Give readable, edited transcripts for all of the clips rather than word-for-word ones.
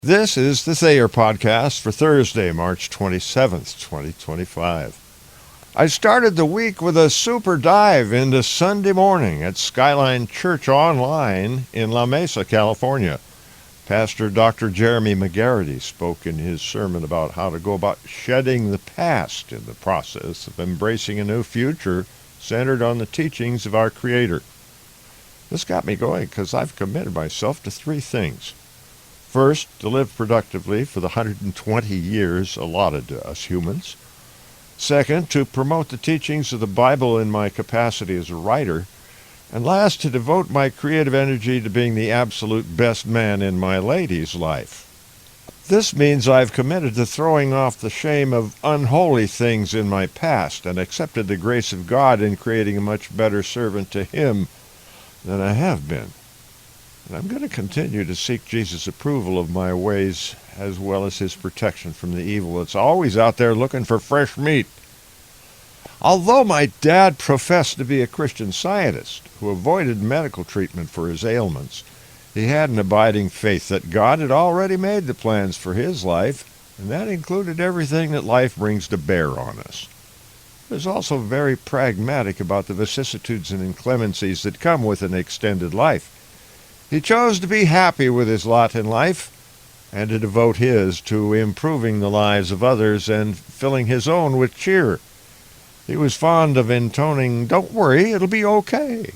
This is the Thayer Podcast for Thursday, March 27th, 2025. I started the week with a super dive into Sunday morning at Skyline Church Online in La Mesa, California. Pastor Dr. Jeremy McGarity spoke in his sermon about how to go about shedding the past in the process of embracing a new future centered on the teachings of our Creator. This got me going because I've committed myself to three things. First, to live productively for the 120 years allotted to us humans. Second, to promote the teachings of the Bible in my capacity as a writer. And last, to devote my creative energy to being the absolute best man in my lady's life. This means I've committed to throwing off the shame of unholy things in my past and accepted the grace of God in creating a much better servant to Him than I have been. And I'm going to continue to seek Jesus' approval of my ways as well as His protection from the evil that's always out there looking for fresh meat. Although my dad professed to be a Christian Scientist who avoided medical treatment for his ailments, he had an abiding faith that God had already made the plans for his life, and that included everything that life brings to bear on us. He was also very pragmatic about the vicissitudes and inclemencies that come with an extended life. He chose to be happy with his lot in life and to devote his to improving the lives of others and filling his own with cheer. He was fond of intoning, "Don't worry, it'll be okay."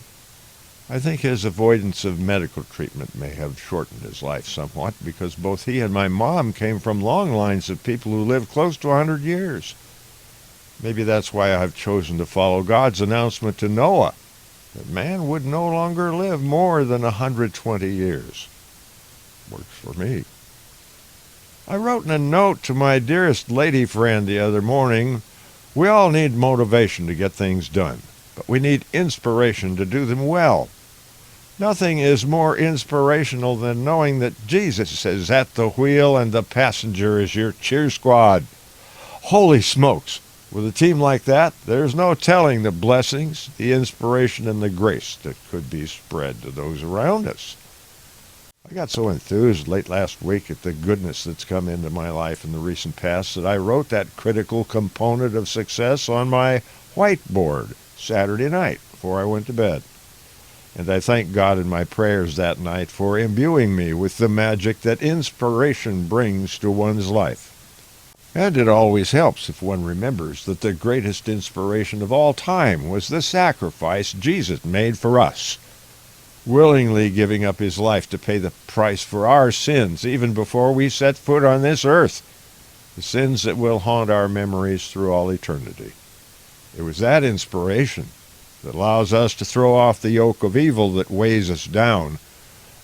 I think his avoidance of medical treatment may have shortened his life somewhat because both he and my mom came from long lines of people who lived close to 100 years. Maybe that's why I've chosen to follow God's announcement to Noah that man would no longer live more than 120 years. Works for me. I wrote in a note to my dearest lady friend the other morning, we all need motivation to get things done, but we need inspiration to do them well. Nothing is more inspirational than knowing that Jesus is at the wheel and the passenger is your cheer squad. Holy smokes! With a team like that, there's no telling the blessings, the inspiration, and the grace that could be spread to those around us. I got so enthused late last week at the goodness that's come into my life in the recent past that I wrote that critical component of success on my whiteboard Saturday night before I went to bed. And I thank God in my prayers that night for imbuing me with the magic that inspiration brings to one's life. And it always helps if one remembers that the greatest inspiration of all time was the sacrifice Jesus made for us, willingly giving up His life to pay the price for our sins even before we set foot on this earth, the sins that will haunt our memories through all eternity. It was that inspiration that allows us to throw off the yoke of evil that weighs us down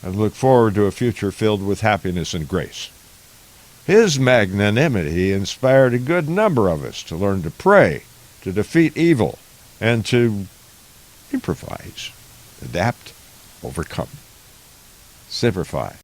and look forward to a future filled with happiness and grace. His magnanimity inspired a good number of us to learn to pray, to defeat evil, and to improvise, adapt, overcome. Simplify.